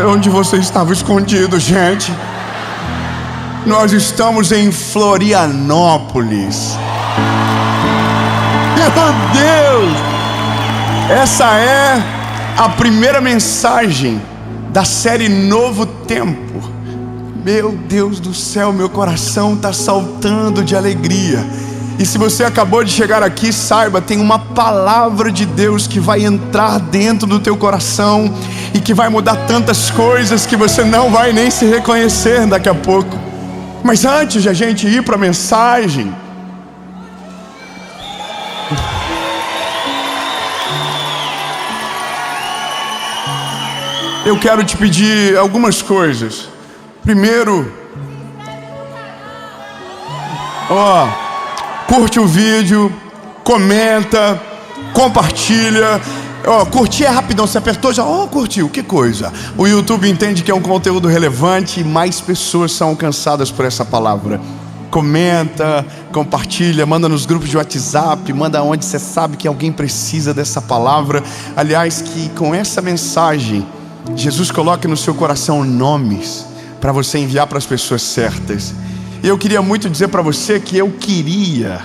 Onde você estava escondido, gente? Nós estamos em Florianópolis. Meu Deus! Essa é a primeira mensagem da série Novo Tempo. Meu Deus do céu, meu coração está saltando de alegria. E se você acabou de chegar aqui, saiba, tem uma palavra de Deus que vai entrar dentro do teu coração e que vai mudar tantas coisas que você não vai nem se reconhecer daqui a pouco. Mas antes de a gente ir para a mensagem, eu quero te pedir algumas coisas. Primeiro, curte o vídeo, comenta, compartilha. Curtir é rapidão, você apertou já, curtiu, que coisa. O YouTube entende que é um conteúdo relevante e mais pessoas são alcançadas por essa palavra. Comenta, compartilha, manda nos grupos de WhatsApp, manda onde você sabe que alguém precisa dessa palavra. Aliás, que com essa mensagem, Jesus coloque no seu coração nomes para você enviar para as pessoas certas. E eu queria muito dizer para você que eu queria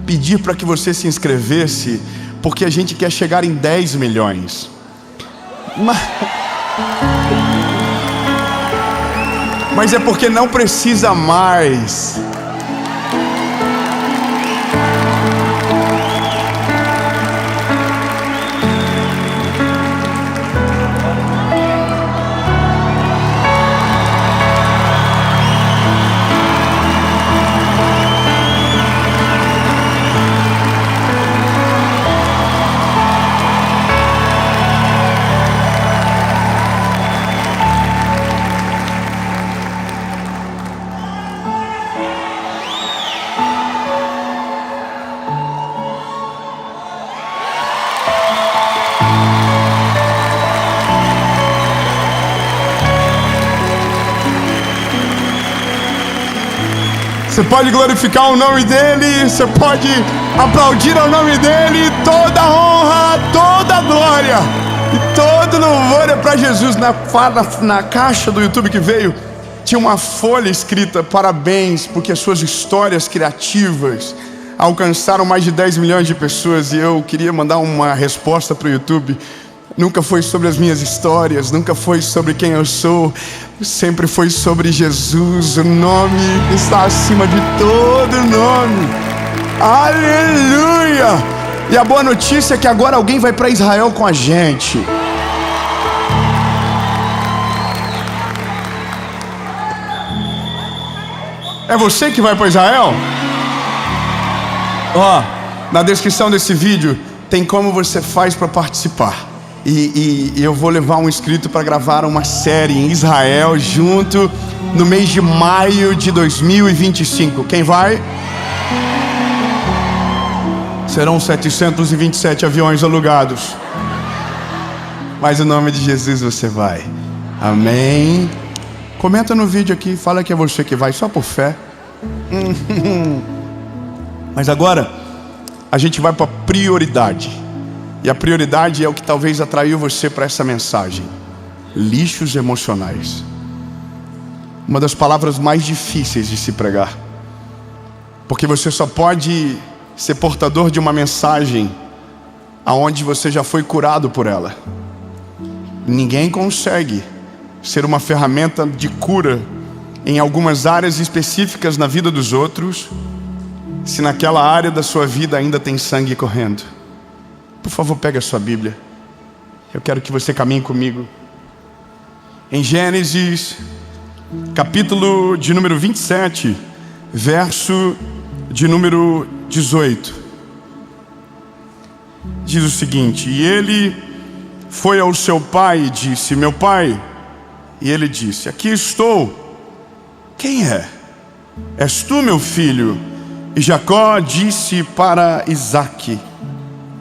pedir para que você se inscrevesse, porque a gente quer chegar em 10 milhões. Mas é porque não precisa mais. Você pode glorificar o nome dele, você pode aplaudir o nome dele. Toda honra, toda glória e todo louvor é para Jesus. Na caixa do YouTube que veio, tinha uma folha escrita: parabéns, porque as suas histórias criativas alcançaram mais de 10 milhões de pessoas. E eu queria mandar uma resposta para o YouTube. Nunca foi sobre as minhas histórias, nunca foi sobre quem eu sou, sempre foi sobre Jesus. O nome está acima de todo nome. Aleluia! E a boa notícia é que agora alguém vai para Israel com a gente. É você que vai para Israel? Na descrição desse vídeo tem como você faz para participar. E eu vou levar um inscrito para gravar uma série em Israel junto no mês de maio de 2025. Quem vai? Serão 727 aviões alugados. Mas em nome de Jesus você vai. Amém. Comenta no vídeo aqui, fala que é você que vai, só por fé. Mas agora a gente vai para prioridade. E a prioridade é o que talvez atraiu você para essa mensagem: lixos emocionais. Uma das palavras mais difíceis de se pregar, porque você só pode ser portador de uma mensagem aonde você já foi curado por ela. Ninguém consegue ser uma ferramenta de cura em algumas áreas específicas na vida dos outros, se naquela área da sua vida ainda tem sangue correndo. Por favor, pegue a sua Bíblia. Eu quero que você caminhe comigo em Gênesis, capítulo de número 27, verso de número 18. Diz o seguinte: e ele foi ao seu pai e disse: meu pai. E ele disse: aqui estou. Quem é? És tu, meu filho? E Jacó disse para Isaque: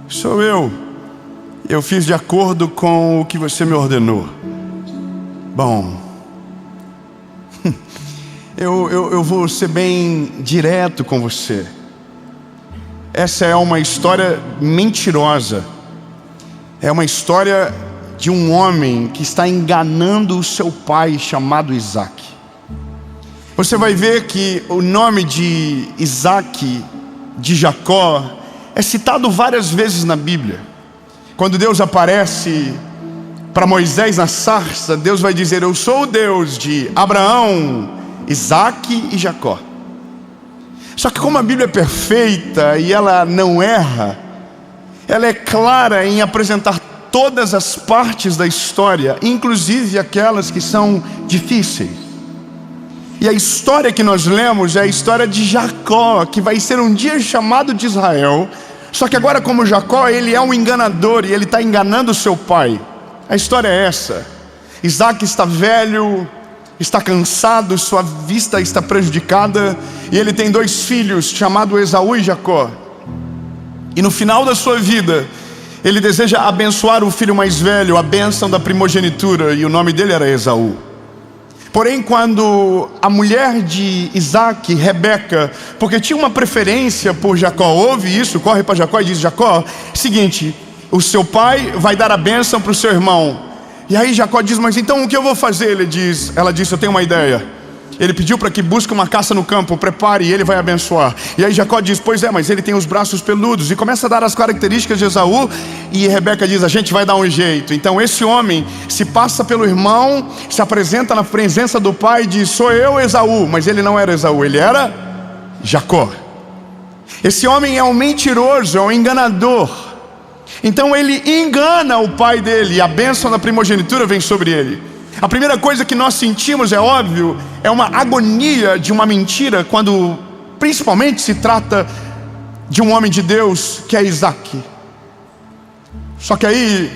sou eu. Eu fiz de acordo com o que você me ordenou. Bom, eu vou ser bem direto com você. Essa é uma história mentirosa. É uma história de um homem que está enganando o seu pai, chamado Isaac. Você vai ver que o nome de Isaac, de Jacó, é citado várias vezes na Bíblia. Quando Deus aparece para Moisés na sarça, Deus vai dizer: eu sou o Deus de Abraão, Isaac e Jacó. Só que como a Bíblia é perfeita e ela não erra, ela é clara em apresentar todas as partes da história, inclusive aquelas que são difíceis. E a história que nós lemos é a história de Jacó, que vai ser um dia chamado de Israel. Só que agora, como Jacó, ele é um enganador e ele está enganando seu pai. A história é essa: Isaac está velho, está cansado, sua vista está prejudicada, e ele tem 2 filhos, chamados Esaú e Jacó. E no final da sua vida, ele deseja abençoar o filho mais velho, a bênção da primogenitura, e o nome dele era Esaú. Porém, quando a mulher de Isaac, Rebeca, porque tinha uma preferência por Jacó, ouve isso, corre para Jacó e diz: Jacó, seguinte, o seu pai vai dar a bênção para o seu irmão. E aí Jacó diz: mas então o que eu vou fazer? Ela disse: eu tenho uma ideia. Ele pediu para que busque uma caça no campo, prepare e ele vai abençoar. E aí Jacó diz: pois é, mas ele tem os braços peludos. E começa a dar as características de Esaú. E Rebeca diz: a gente vai dar um jeito. Então esse homem se passa pelo irmão, se apresenta na presença do pai e diz: sou eu, Esaú. Mas ele não era Esaú, ele era Jacó. Esse homem é um mentiroso, é um enganador. Então ele engana o pai dele, e a bênção da primogenitura vem sobre ele. A primeira coisa que nós sentimos, é óbvio, é uma agonia de uma mentira, quando principalmente se trata de um homem de Deus, que é Isaac. Só que aí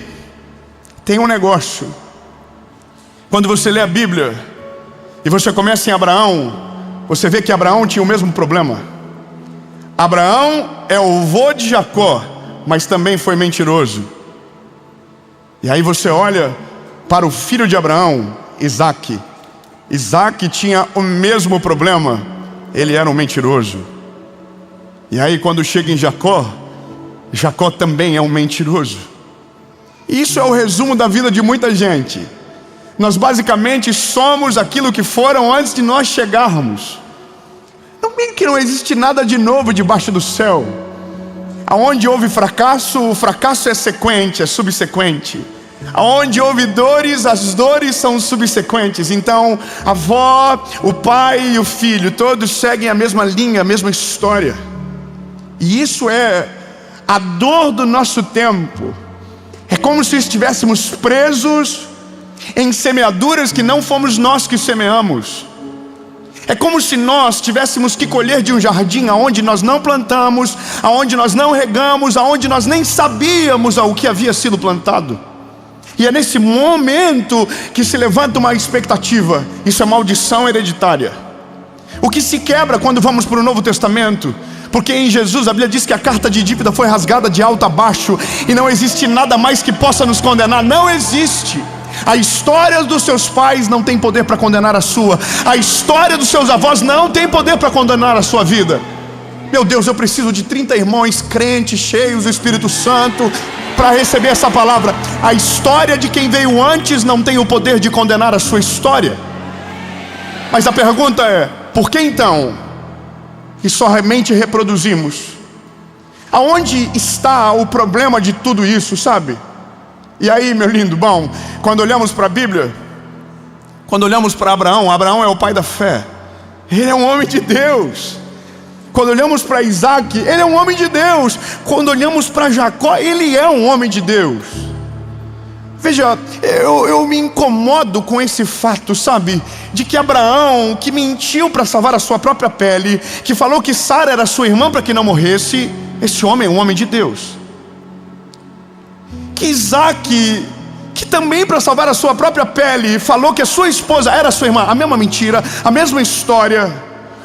tem um negócio. Quando você lê a Bíblia e você começa em Abraão, você vê que Abraão tinha o mesmo problema. Abraão é o avô de Jacó, mas também foi mentiroso. E aí você olha para o filho de Abraão, Isaac. Isaac tinha o mesmo problema, ele era um mentiroso. E aí quando chega em Jacó, Jacó também é um mentiroso. E isso é o resumo da vida de muita gente. Nós basicamente somos aquilo que foram antes de nós chegarmos. Não é que não existe nada de novo debaixo do céu. Aonde houve fracasso, o fracasso é sequente, é subsequente. Aonde houve dores, as dores são subsequentes. Então a avó, o pai e o filho, todos seguem a mesma linha, a mesma história. E isso é a dor do nosso tempo. É como se estivéssemos presos em semeaduras que não fomos nós que semeamos. É como se nós tivéssemos que colher de um jardim aonde nós não plantamos, aonde nós não regamos, aonde nós nem sabíamos o que havia sido plantado. E é nesse momento que se levanta uma expectativa. Isso é maldição hereditária. O que se quebra quando vamos para o Novo Testamento? Porque em Jesus a Bíblia diz que a carta de dívida foi rasgada de alto a baixo, e não existe nada mais que possa nos condenar. Não existe. A história dos seus pais não tem poder para condenar a sua. A história dos seus avós não tem poder para condenar a sua vida. Meu Deus, eu preciso de 30 irmãos crentes, cheios do Espírito Santo, para receber essa palavra. A história de quem veio antes não tem o poder de condenar a sua história. Mas a pergunta é: por que então que somente reproduzimos? Aonde está o problema de tudo isso, sabe? E aí, meu lindo, bom, quando olhamos para a Bíblia, quando olhamos para Abraão, Abraão é o pai da fé. Ele é um homem de Deus. Quando olhamos para Isaac, ele é um homem de Deus. Quando olhamos para Jacó, ele é um homem de Deus. Veja, eu me incomodo com esse fato, sabe? De que Abraão, que mentiu para salvar a sua própria pele, que falou que Sara era sua irmã para que não morresse, esse homem é um homem de Deus. Que Isaac, que também para salvar a sua própria pele, falou que a sua esposa era sua irmã. A mesma mentira, a mesma história,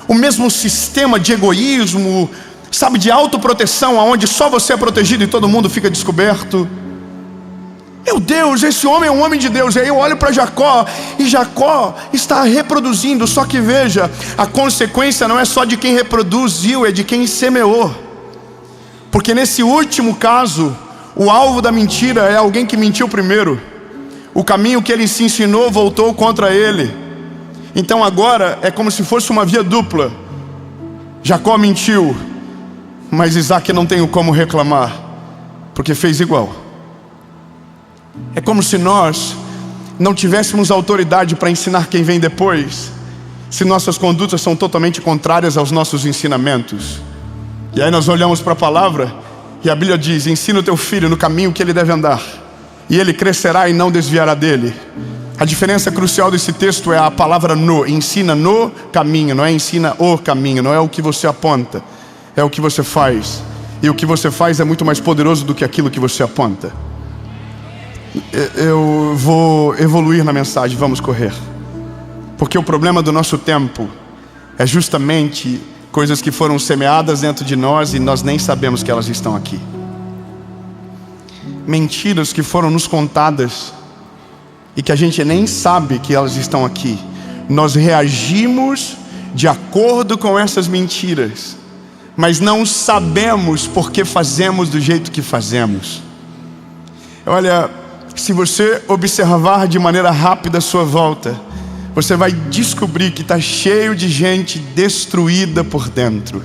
o mesmo sistema de egoísmo, sabe, de autoproteção, onde só você é protegido e todo mundo fica descoberto. Meu Deus, esse homem é um homem de Deus. E aí eu olho para Jacó, e Jacó está reproduzindo. Só que veja, a consequência não é só de quem reproduziu, é de quem semeou. Porque nesse último caso, o alvo da mentira é alguém que mentiu primeiro. O caminho que ele se ensinou voltou contra ele. Então agora é como se fosse uma via dupla. Jacó mentiu, mas Isaac não tem como reclamar, porque fez igual. É como se nós não tivéssemos autoridade para ensinar quem vem depois, se nossas condutas são totalmente contrárias aos nossos ensinamentos. E aí nós olhamos para a palavra e a Bíblia diz: ensina o teu filho no caminho que ele deve andar, e ele crescerá e não desviará dele. A diferença crucial desse texto é a palavra no. Ensina no caminho, não é ensina o caminho. Não é o que você aponta, é o que você faz. E o que você faz é muito mais poderoso do que aquilo que você aponta. Eu vou evoluir na mensagem, vamos correr. Porque o problema do nosso tempo é justamente coisas que foram semeadas dentro de nós e nós nem sabemos que elas estão aqui. Mentiras que foram nos contadas e que a gente nem sabe que elas estão aqui. Nós reagimos de acordo com essas mentiras, mas não sabemos por que fazemos do jeito que fazemos. Olha, se você observar de maneira rápida a sua volta, você vai descobrir que está cheio de gente destruída por dentro.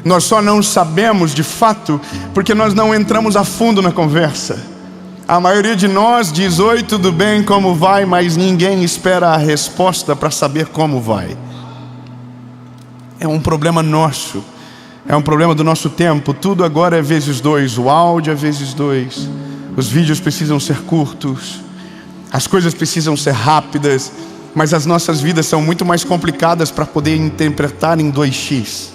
Nós só não sabemos de fato porque nós não entramos a fundo na conversa. A maioria de nós diz: oi, tudo bem, como vai? Mas ninguém espera a resposta para saber como vai. É um problema nosso, é um problema do nosso tempo. Tudo agora é vezes 2, o áudio é vezes 2, os vídeos precisam ser curtos, as coisas precisam ser rápidas, mas as nossas vidas são muito mais complicadas para poder interpretar em 2x.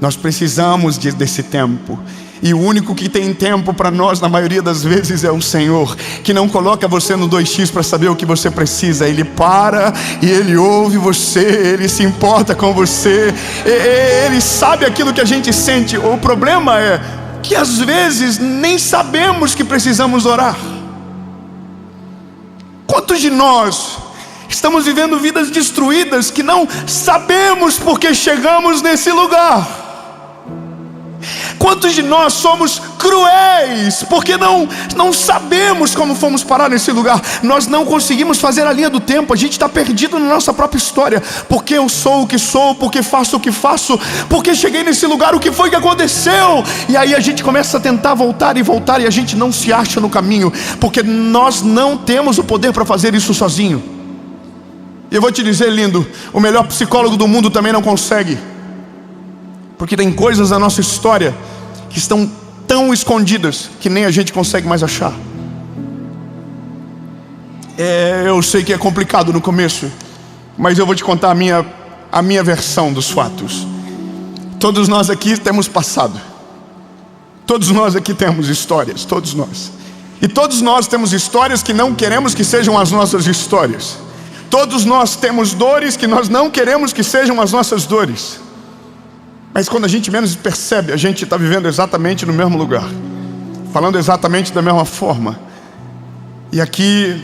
Nós precisamos desse tempo. E o único que tem tempo para nós, na maioria das vezes, é o Senhor, que não coloca você no 2x para saber o que você precisa. Ele para e Ele ouve você, Ele se importa com você, Ele sabe aquilo que a gente sente. O problema é que às vezes nem sabemos que precisamos orar. Quantos de nós estamos vivendo vidas destruídas que não sabemos por que chegamos nesse lugar? Quantos de nós somos cruéis porque não sabemos como fomos parar nesse lugar? Nós não conseguimos fazer a linha do tempo. A gente está perdido na nossa própria história. Porque eu sou o que sou, porque faço o que faço, porque cheguei nesse lugar, o que foi que aconteceu? E aí a gente começa a tentar voltar e a gente não se acha no caminho, porque nós não temos o poder para fazer isso sozinho. E eu vou te dizer, lindo, o melhor psicólogo do mundo também não consegue. Porque tem coisas na nossa história que estão tão escondidas que nem a gente consegue mais achar. Eu sei que é complicado no começo, mas eu vou te contar a minha versão dos fatos. Todos nós aqui temos passado. Todos nós aqui temos histórias, todos nós. E todos nós temos histórias que não queremos que sejam as nossas histórias. Todos nós temos dores que nós não queremos que sejam as nossas dores. Mas quando a gente menos percebe, a gente está vivendo exatamente no mesmo lugar, falando exatamente da mesma forma. E aqui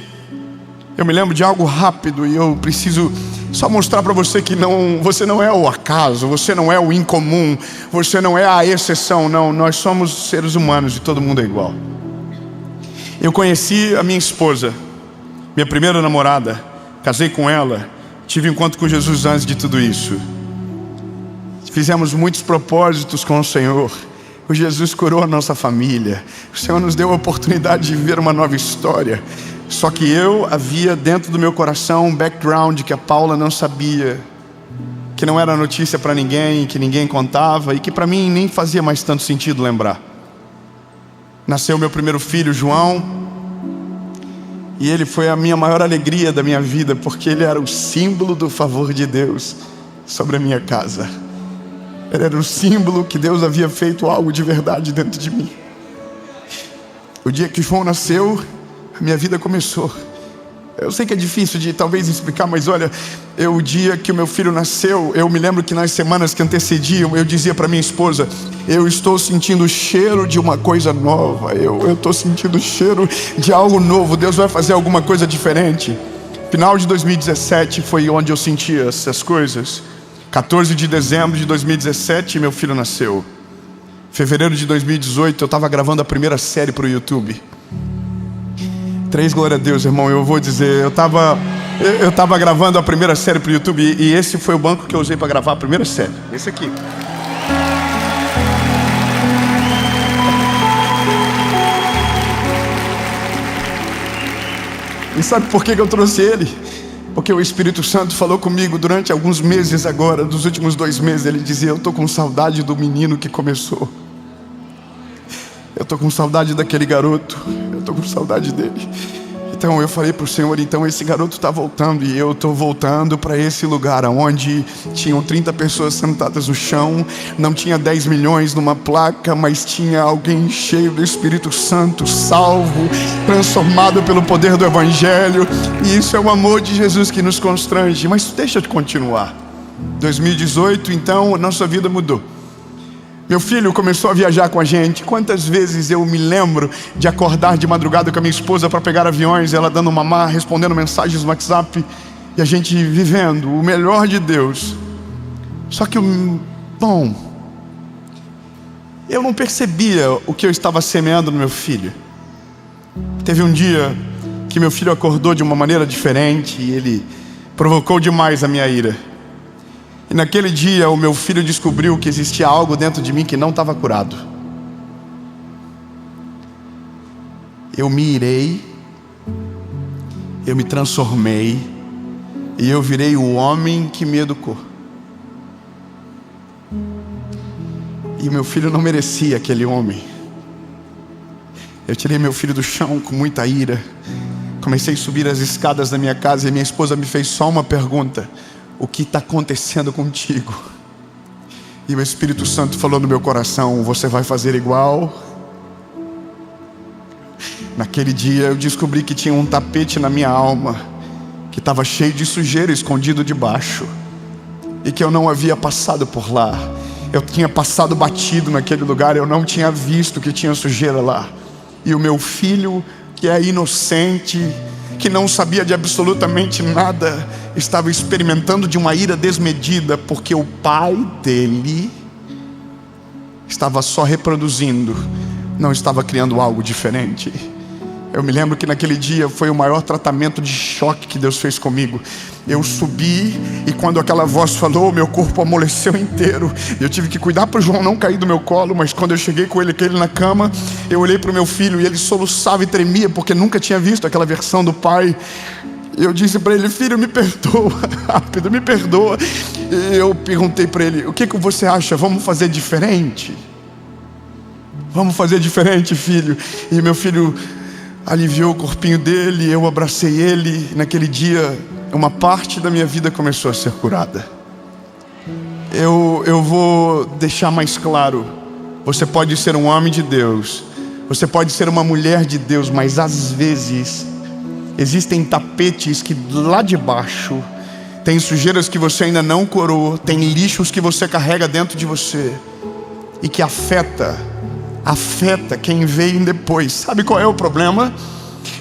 eu me lembro de algo rápido e eu preciso só mostrar para você que você não é o acaso, você não é o incomum, você não é a exceção. Não, nós somos seres humanos e todo mundo é igual. Eu conheci a minha esposa, minha primeira namorada, casei com ela, tive um encontro com Jesus antes de tudo isso. Fizemos muitos propósitos com o Senhor. O Jesus curou a nossa família. O Senhor nos deu a oportunidade de viver uma nova história. Só que eu havia dentro do meu coração um background que a Paula não sabia, que não era notícia para ninguém, que ninguém contava e que para mim nem fazia mais tanto sentido lembrar. Nasceu meu primeiro filho, João, e ele foi a minha maior alegria da minha vida, porque ele era o símbolo do favor de Deus sobre a minha casa. Ele era o símbolo que Deus havia feito algo de verdade dentro de mim. O dia que João nasceu, a minha vida começou. Eu sei que é difícil de talvez explicar, mas olha, o dia que o meu filho nasceu, eu me lembro que nas semanas que antecediam, eu dizia para minha esposa: eu estou sentindo o cheiro de uma coisa nova, eu estou sentindo o cheiro de algo novo, Deus vai fazer alguma coisa diferente. Final de 2017 foi onde eu senti essas coisas. 14 de dezembro de 2017, meu filho nasceu. Fevereiro de 2018, eu estava gravando a primeira série para o YouTube. 3 glória a Deus, irmão, eu vou dizer, eu estava gravando a primeira série para o YouTube e esse foi o banco que eu usei para gravar a primeira série. Esse aqui. E sabe por que eu trouxe ele? Porque o Espírito Santo falou comigo durante alguns meses agora, dos últimos 2 meses. Ele dizia: eu estou com saudade do menino que começou. Eu estou com saudade daquele garoto. Eu estou com saudade dele. Então eu falei para o Senhor: então esse garoto está voltando. E eu estou voltando para esse lugar onde tinham 30 pessoas sentadas no chão. Não tinha 10 milhões numa placa, mas tinha alguém cheio do Espírito Santo, salvo, transformado pelo poder do Evangelho. E isso é o amor de Jesus que nos constrange. Mas deixa eu continuar. 2018, então, a nossa vida mudou. Meu filho começou a viajar com a gente. Quantas vezes eu me lembro de acordar de madrugada com a minha esposa para pegar aviões, ela dando mamar, respondendo mensagens no WhatsApp, e a gente vivendo o melhor de Deus. Só que, eu não percebia o que eu estava semeando no meu filho. Teve um dia que meu filho acordou de uma maneira diferente e ele provocou demais a minha ira. E naquele dia o meu filho descobriu que existia algo dentro de mim que não estava curado. Eu me irei, eu me transformei e eu virei o homem que me educou. E o meu filho não merecia aquele homem. Eu tirei meu filho do chão com muita ira. Comecei a subir as escadas da minha casa e minha esposa me fez só uma pergunta: o que está acontecendo contigo? E o Espírito Santo falou no meu coração: você vai fazer igual? Naquele dia eu descobri que tinha um tapete na minha alma que estava cheio de sujeira escondido debaixo, e que eu não havia passado por lá. Eu tinha passado batido naquele lugar, eu não tinha visto que tinha sujeira lá. E o meu filho, que é inocente, que não sabia de absolutamente nada, estava experimentando de uma ira desmedida, porque o pai dele estava só reproduzindo, não estava criando algo diferente. Eu me lembro que naquele dia foi o maior tratamento de choque que Deus fez comigo. Eu subi e quando aquela voz falou, meu corpo amoleceu inteiro. Eu tive que cuidar para o João não cair do meu colo, mas quando eu cheguei com ele na cama, eu olhei para o meu filho e ele soluçava e tremia, porque nunca tinha visto aquela versão do pai. Eu disse para ele: filho, me perdoa, rápido, me perdoa. E eu perguntei para ele: o que você acha? Vamos fazer diferente? Vamos fazer diferente, filho? E meu filho aliviou o corpinho dele, eu abracei ele. Naquele dia, uma parte da minha vida começou a ser curada. Eu vou deixar mais claro: você pode ser um homem de Deus, você pode ser uma mulher de Deus, mas às vezes existem tapetes que lá de baixo tem sujeiras que você ainda não curou, tem lixos que você carrega dentro de você e que afeta quem vem depois. Sabe qual é o problema?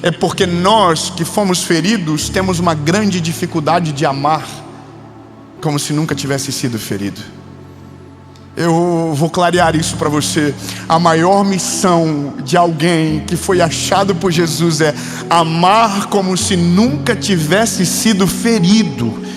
É porque nós que fomos feridos temos uma grande dificuldade de amar como se nunca tivesse sido ferido. Eu vou clarear isso para você. A maior missão de alguém que foi achado por Jesus é amar como se nunca tivesse sido ferido.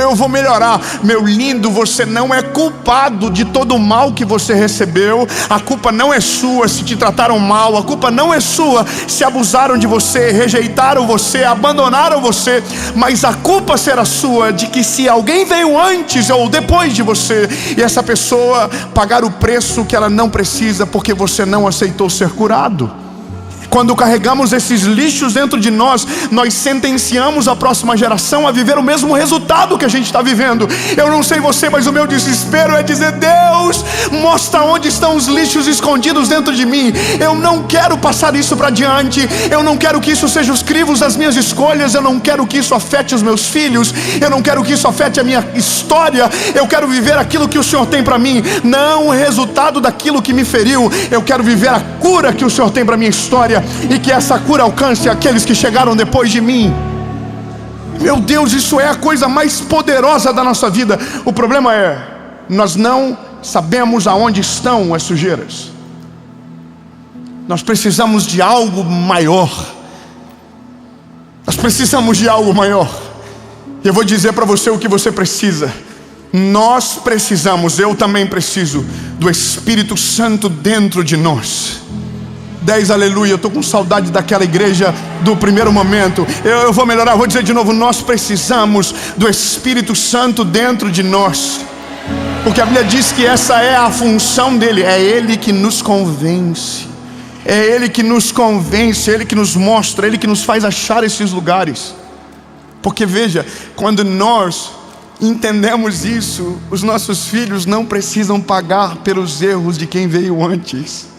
Eu vou melhorar. Meu lindo, você não é culpado de todo o mal que você recebeu. A culpa não é sua se te trataram mal. A culpa não é sua se abusaram de você, rejeitaram você, abandonaram você. Mas a culpa será sua de que se alguém veio antes ou depois de você, e essa pessoa pagar o preço que ela não precisa porque você não aceitou ser curado. Quando carregamos esses lixos dentro de nós, nós sentenciamos a próxima geração a viver o mesmo resultado que a gente está vivendo. Eu não sei você, mas o meu desespero é dizer: Deus, mostra onde estão os lixos escondidos dentro de mim. Eu não quero passar isso para diante. Eu não quero que isso seja os crivos das minhas escolhas. Eu não quero que isso afete os meus filhos. Eu não quero que isso afete a minha história. Eu quero viver aquilo que o Senhor tem para mim, não o resultado daquilo que me feriu. Eu quero viver a cura que o Senhor tem para minha história, e que essa cura alcance aqueles que chegaram depois de mim. Meu Deus, isso é a coisa mais poderosa da nossa vida. O problema é, nós não sabemos aonde estão as sujeiras. Nós precisamos de algo maior. Nós precisamos de algo maior. Eu vou dizer para você o que você precisa. Nós precisamos, eu também preciso, do Espírito Santo dentro de nós. 10 aleluia. Eu estou com saudade daquela igreja do primeiro momento. Eu vou melhorar, vou dizer de novo: nós precisamos do Espírito Santo dentro de nós, porque a Bíblia diz que essa é a função dele. É ele que nos convence, é ele que nos convence, é ele que nos mostra, é ele que nos faz achar esses lugares. Porque veja, quando nós entendemos isso, os nossos filhos não precisam pagar pelos erros de quem veio antes.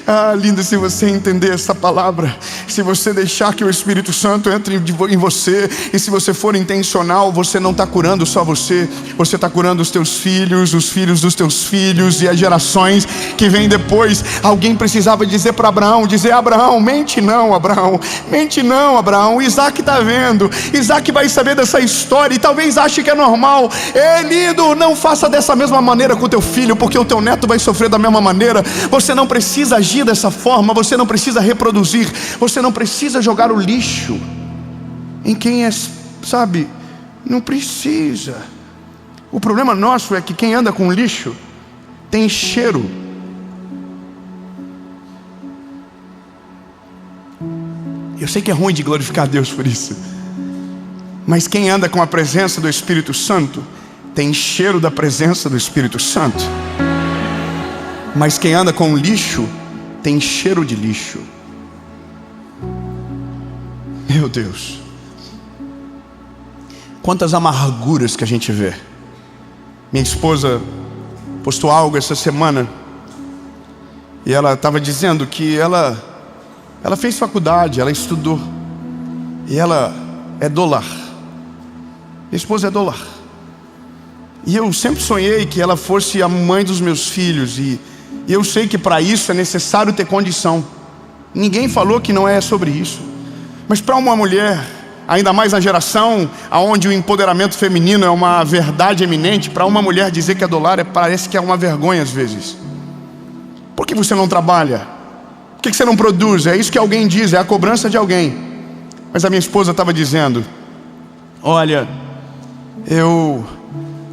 Ah, lindo se você entender essa palavra. Se você deixar que o Espírito Santo entre em você, e se você for intencional, você não está curando só você, você está curando os teus filhos, os filhos dos teus filhos e as gerações que vêm depois. Alguém precisava dizer para Abraão, Abraão, mente não, Abraão, mente não, Abraão. Isaac está vendo, Isaac vai saber dessa história e talvez ache que é normal. Ei, lindo, não faça dessa mesma maneira com o teu filho, porque o teu neto vai sofrer da mesma maneira. Você não precisa agir dessa forma, você não precisa reproduzir, você não precisa jogar o lixo em quem é, sabe, não precisa. O problema nosso é que quem anda com lixo tem cheiro. Eu sei que é ruim de glorificar a Deus por isso, mas quem anda com a presença do Espírito Santo tem cheiro da presença do Espírito Santo. Mas quem anda com lixo tem cheiro de lixo. Meu Deus, quantas amarguras que a gente vê. Minha esposa postou algo essa semana, e ela estava dizendo que ela fez faculdade, ela estudou, e ela é dólar. Minha esposa é dólar. E eu sempre sonhei que ela fosse a mãe dos meus filhos, e eu sei que para isso é necessário ter condição. Ninguém falou que não é sobre isso. Mas para uma mulher, ainda mais na geração onde o empoderamento feminino é uma verdade eminente, para uma mulher dizer que é dólar parece que é uma vergonha às vezes. Por que você não trabalha? Por que você não produz? É isso que alguém diz, é a cobrança de alguém. Mas a minha esposa estava dizendo: olha, eu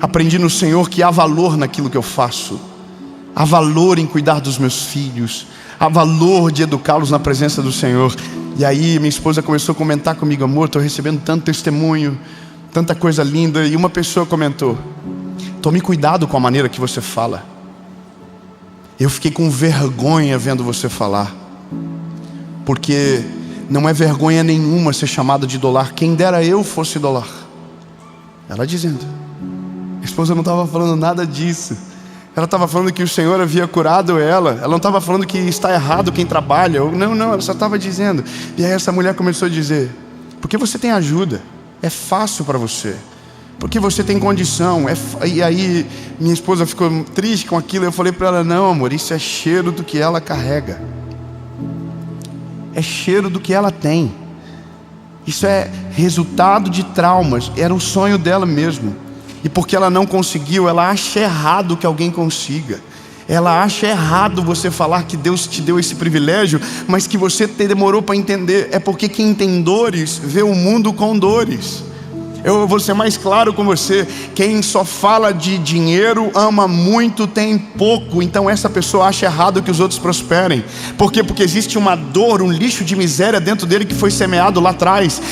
aprendi no Senhor que há valor naquilo que eu faço. Há valor em cuidar dos meus filhos, há valor de educá-los na presença do Senhor. E aí minha esposa começou a comentar comigo: amor, estou recebendo tanto testemunho, tanta coisa linda. E uma pessoa comentou: tome cuidado com a maneira que você fala. Eu fiquei com vergonha vendo você falar, porque não é vergonha nenhuma ser chamado de dólar. Quem dera eu fosse dólar. Ela dizendo. Minha esposa não estava falando nada disso. Ela estava falando que o Senhor havia curado ela. Ela não estava falando que está errado quem trabalha. Não, ela só estava dizendo. E aí essa mulher começou a dizer: porque você tem ajuda, é fácil para você, porque você tem condição. E aí minha esposa ficou triste com aquilo. Eu falei para ela: não, amor, isso é cheiro do que ela carrega, é cheiro do que ela tem. Isso é resultado de traumas. Era o sonho dela mesmo. E porque ela não conseguiu, ela acha errado que alguém consiga. Ela acha errado você falar que Deus te deu esse privilégio, mas que você demorou para entender. É porque quem tem dores vê o mundo com dores. Eu vou ser mais claro com você: quem só fala de dinheiro ama muito, tem pouco. Então essa pessoa acha errado que os outros prosperem. Por quê? Porque existe uma dor, um lixo de miséria dentro dele que foi semeado lá atrás.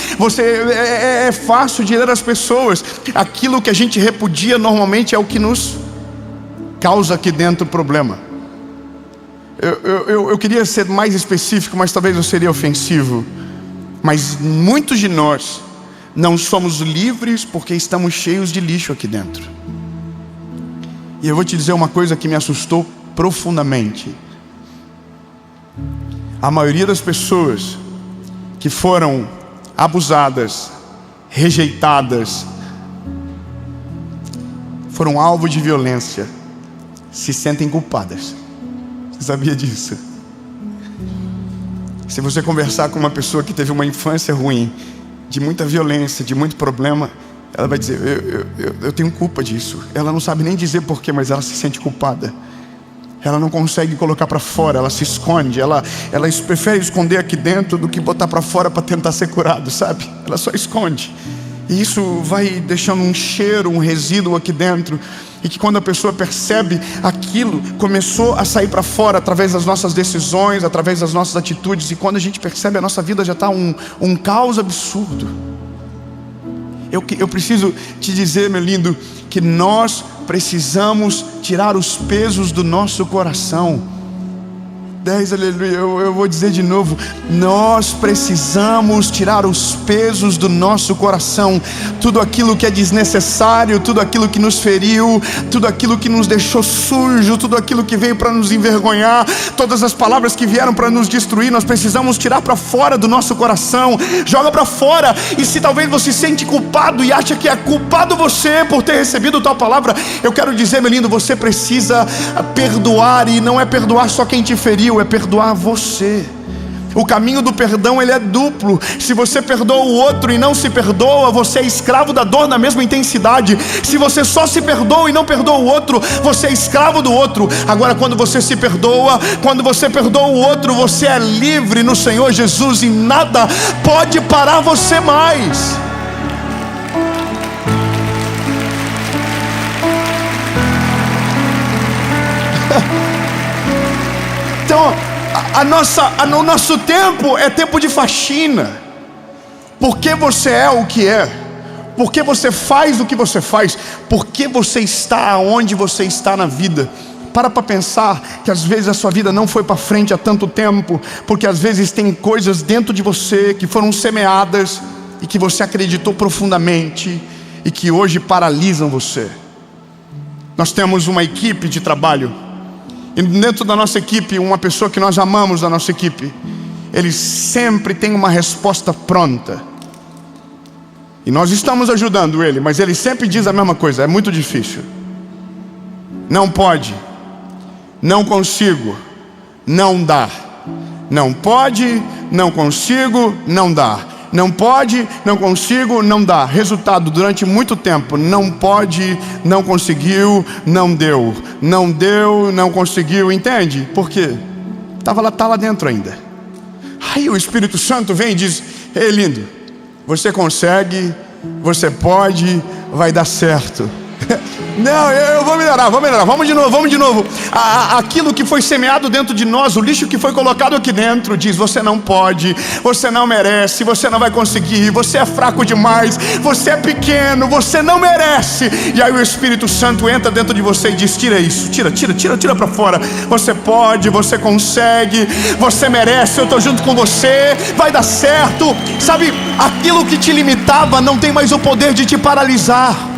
É fácil de ler as pessoas. Aquilo que a gente repudia normalmente é o que nos causa aqui dentro problema. eu queria ser mais específico, mas talvez eu seria ofensivo. Mas muitos de nós não somos livres porque estamos cheios de lixo aqui dentro. E eu vou te dizer uma coisa que me assustou profundamente. A maioria das pessoas que foram abusadas, rejeitadas, foram alvo de violência, se sentem culpadas. Você sabia disso? Se você conversar com uma pessoa que teve uma infância ruim, de muita violência, de muito problema, ela vai dizer, eu tenho culpa disso. Ela não sabe nem dizer porquê, mas ela se sente culpada. Ela não consegue colocar para fora, ela se esconde. Ela prefere esconder aqui dentro do que botar para fora para tentar ser curado, sabe? Ela só esconde. E isso vai deixando um cheiro, um resíduo aqui dentro. E que quando a pessoa percebe, aquilo começou a sair para fora através das nossas decisões, através das nossas atitudes. E quando a gente percebe, a nossa vida já está um caos absurdo. Eu preciso te dizer, meu lindo, que nós precisamos tirar os pesos do nosso coração. 10, aleluia, eu vou dizer de novo. Nós precisamos tirar os pesos do nosso coração. Tudo aquilo que é desnecessário, tudo aquilo que nos feriu, tudo aquilo que nos deixou sujo, tudo aquilo que veio para nos envergonhar, todas as palavras que vieram para nos destruir, nós precisamos tirar para fora do nosso coração. Joga para fora. E se talvez você se sente culpado e acha que é culpado você por ter recebido tal palavra, eu quero dizer, meu lindo, você precisa perdoar. E não é perdoar só quem te feriu, é perdoar você. O caminho do perdão, ele é duplo. Se você perdoa o outro e não se perdoa, você é escravo da dor na mesma intensidade. Se você só se perdoa e não perdoa o outro, você é escravo do outro. Agora, quando você se perdoa, quando você perdoa o outro, você é livre no Senhor Jesus. E nada pode parar você mais. Então, o nosso tempo é tempo de faxina. Porque você é o que é, porque você faz o que você faz, porque você está onde você está na vida. Para pensar que às vezes a sua vida não foi para frente há tanto tempo, porque às vezes tem coisas dentro de você que foram semeadas e que você acreditou profundamente e que hoje paralisam você. Nós temos uma equipe de trabalho. E dentro da nossa equipe, uma pessoa que nós amamos da nossa equipe, ele sempre tem uma resposta pronta. E nós estamos ajudando ele, mas ele sempre diz a mesma coisa: é muito difícil, não pode, não consigo, não dá. Não pode, não consigo, não dá. Não pode, não consigo, não dá. Resultado, durante muito tempo, não pode, não conseguiu, não deu. Não deu, não conseguiu, entende? Por quê? Tá lá dentro ainda. Aí o Espírito Santo vem e diz: ei, lindo, você consegue, você pode, vai dar certo. Não, eu vou melhorar, vamos de novo. Aquilo que foi semeado dentro de nós, o lixo que foi colocado aqui dentro, diz: você não pode, você não merece, você não vai conseguir, você é fraco demais, você é pequeno, você não merece. E aí o Espírito Santo entra dentro de você e diz: tira isso, tira para fora. Você pode, você consegue, você merece, eu estou junto com você, vai dar certo. Sabe, aquilo que te limitava não tem mais o poder de te paralisar.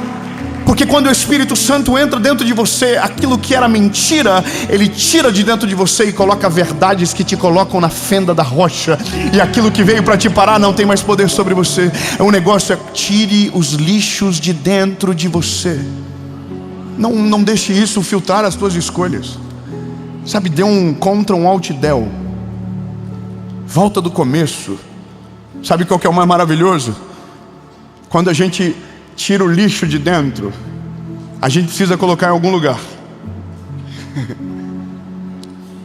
Porque quando o Espírito Santo entra dentro de você, aquilo que era mentira, ele tira de dentro de você e coloca verdades que te colocam na fenda da rocha. E aquilo que veio para te parar não tem mais poder sobre você. O negócio é: tire os lixos de dentro de você. Não deixe isso filtrar as tuas escolhas. Sabe, dê um contra um alt del. Volta do começo. Sabe qual que é o mais maravilhoso? Quando a gente tira o lixo de dentro, a gente precisa colocar em algum lugar.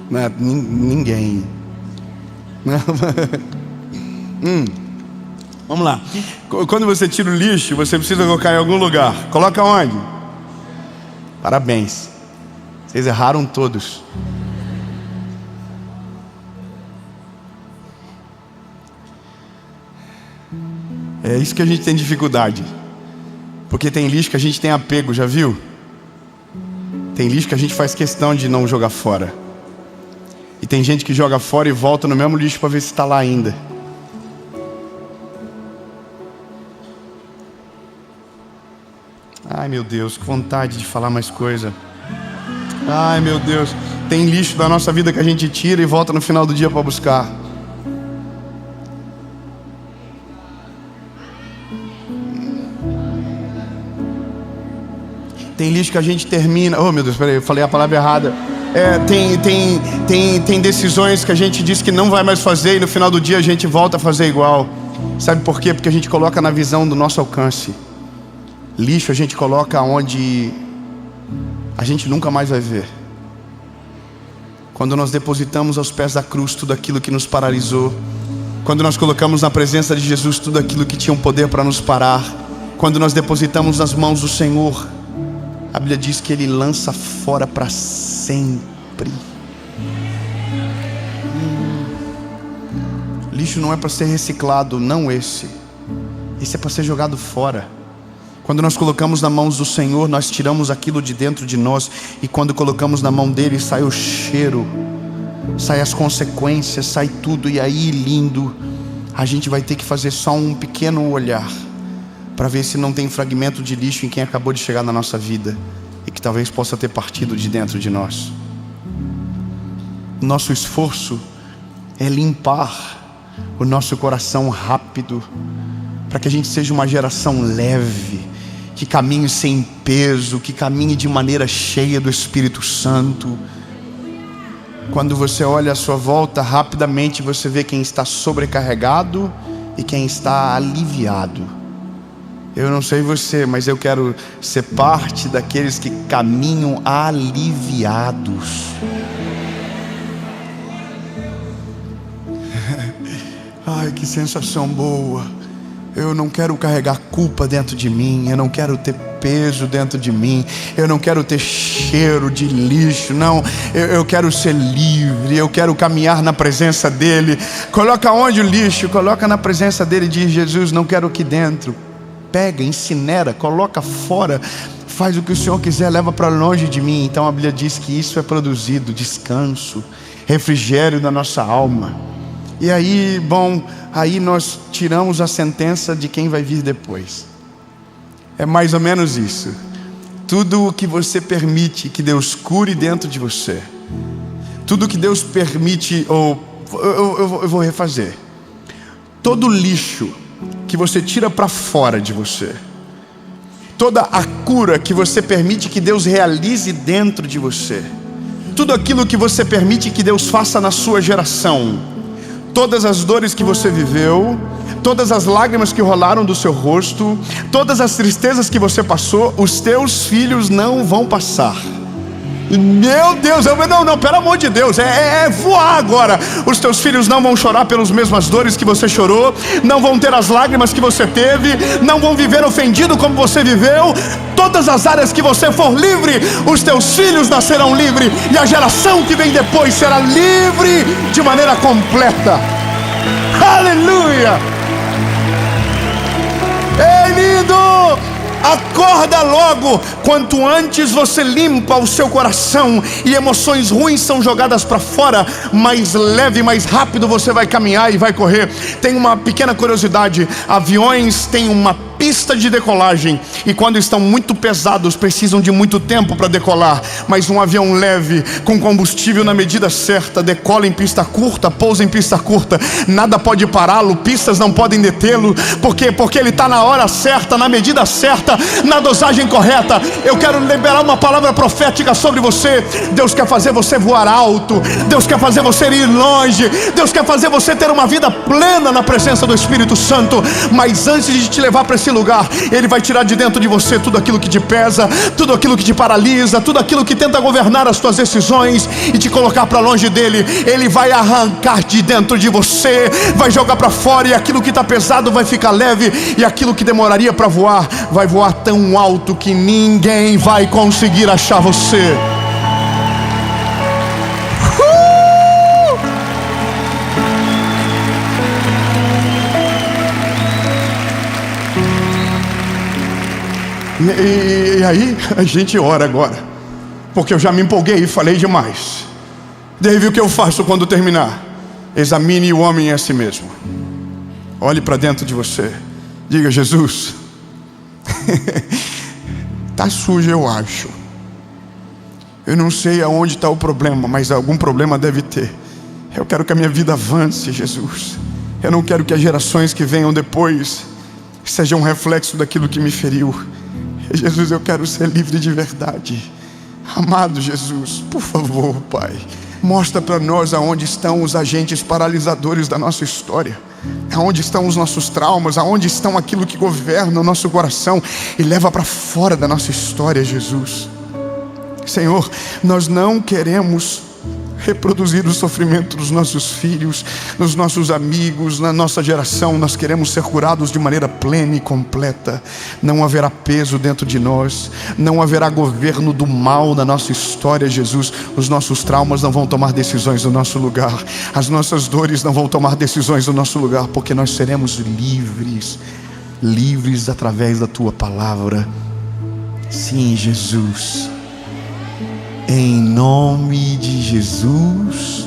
Não é, ninguém. Vamos lá. Quando você tira o lixo, você precisa colocar em algum lugar. Coloca onde? Parabéns, vocês erraram todos. É isso que a gente tem dificuldade. Porque tem lixo que a gente tem apego, já viu? Tem lixo que a gente faz questão de não jogar fora. E tem gente que joga fora e volta no mesmo lixo para ver se está lá ainda. Ai meu Deus, que vontade de falar mais coisa. Ai meu Deus, tem lixo da nossa vida que a gente tira e volta no final do dia para buscar. Tem lixo que a gente termina. Oh meu Deus, peraí, eu falei a palavra errada. Tem decisões que a gente diz que não vai mais fazer e no final do dia a gente volta a fazer igual. Sabe por quê? Porque a gente coloca na visão do nosso alcance. Lixo a gente coloca onde a gente nunca mais vai ver. Quando nós depositamos aos pés da cruz tudo aquilo que nos paralisou, quando nós colocamos na presença de Jesus tudo aquilo que tinha um poder para nos parar, quando nós depositamos nas mãos do Senhor, a Bíblia diz que Ele lança fora para sempre. Lixo não é para ser reciclado, não esse. Esse é para ser jogado fora. Quando nós colocamos nas mãos do Senhor, nós tiramos aquilo de dentro de nós. E quando colocamos na mão dele, sai o cheiro, sai as consequências, sai tudo. E aí, lindo, a gente vai ter que fazer só um pequeno olhar para ver se não tem fragmento de lixo em quem acabou de chegar na nossa vida e que talvez possa ter partido de dentro de nós. Nosso esforço é limpar o nosso coração rápido, para que a gente seja uma geração leve, que caminhe sem peso, que caminhe de maneira cheia do Espírito Santo. Quando você olha à sua volta, rapidamente você vê quem está sobrecarregado e quem está aliviado. Eu não sei você, mas eu quero ser parte daqueles que caminham aliviados. Ai, que sensação boa. Eu não quero carregar culpa dentro de mim. Eu não quero ter peso dentro de mim. Eu não quero ter cheiro de lixo. Não, eu quero ser livre. Eu quero caminhar na presença dEle. Coloca onde o lixo? Coloca na presença dEle. Diz: Jesus, não quero aqui dentro. Pega, incinera, coloca fora. Faz o que o Senhor quiser, leva para longe de mim. Então a Bíblia diz que isso é produzido descanso, refrigério da nossa alma. E aí, bom, aí nós tiramos a sentença de quem vai vir depois. É mais ou menos isso. Tudo o que você permite que Deus cure dentro de você, tudo que Deus permite, ou eu vou refazer. Todo lixo que você tira para fora de você, toda a cura que você permite que Deus realize dentro de você, tudo aquilo que você permite que Deus faça na sua geração, todas as dores que você viveu, todas as lágrimas que rolaram do seu rosto, todas as tristezas que você passou, os teus filhos não vão passar. Meu Deus, não, pelo amor de Deus, é voar agora. Os teus filhos não vão chorar pelas mesmas dores que você chorou, não vão ter as lágrimas que você teve, não vão viver ofendido como você viveu. Todas as áreas que você for livre, os teus filhos nascerão livres, e a geração que vem depois será livre de maneira completa. Aleluia! Ei, lindo! Acorda logo, quanto antes você limpa o seu coração e emoções ruins são jogadas para fora, mais leve, mais rápido você vai caminhar e vai correr. Tem uma pequena curiosidade: aviões têm uma pista de decolagem, e quando estão muito pesados precisam de muito tempo para decolar. Mas um avião leve, com combustível na medida certa, decola em pista curta, pousa em pista curta. Nada pode pará-lo, pistas não podem detê-lo. Por quê? Porque ele está na hora certa, na medida certa, na dosagem correta. Eu quero liberar uma palavra profética sobre você. Deus quer fazer você voar alto, Deus quer fazer você ir longe, Deus quer fazer você ter uma vida plena na presença do Espírito Santo. Mas antes de te levar para esse lugar, Ele vai tirar de dentro de você tudo aquilo que te pesa, tudo aquilo que te paralisa, tudo aquilo que tenta governar as tuas decisões e te colocar para longe dEle. Ele vai arrancar de dentro de você, vai jogar para fora, e aquilo que está pesado vai ficar leve, e aquilo que demoraria para voar, vai voar tão alto que ninguém vai conseguir achar você. E aí a gente ora agora, porque eu já me empolguei e falei demais. David, o que eu faço quando terminar? Examine o homem a si mesmo. Olhe para dentro de você. Diga: Jesus, está sujo, eu acho. Eu não sei aonde está o problema, mas algum problema deve ter. Eu quero que a minha vida avance, Jesus. Eu não quero que as gerações que venham depois sejam um reflexo daquilo que me feriu. Jesus, eu quero ser livre de verdade. Amado Jesus, por favor, Pai, mostra para nós aonde estão os agentes paralisadores da nossa história, aonde estão os nossos traumas, aonde estão aquilo que governa o nosso coração e leva para fora da nossa história, Jesus. Senhor, nós não queremos reproduzir o sofrimento dos nossos filhos, dos nossos amigos, na nossa geração. Nós queremos ser curados de maneira plena e completa. Não haverá peso dentro de nós, não haverá governo do mal na nossa história, Jesus. Os nossos traumas não vão tomar decisões no nosso lugar, as nossas dores não vão tomar decisões no nosso lugar, porque nós seremos livres, livres através da Tua palavra. Sim, Jesus. Em nome de Jesus.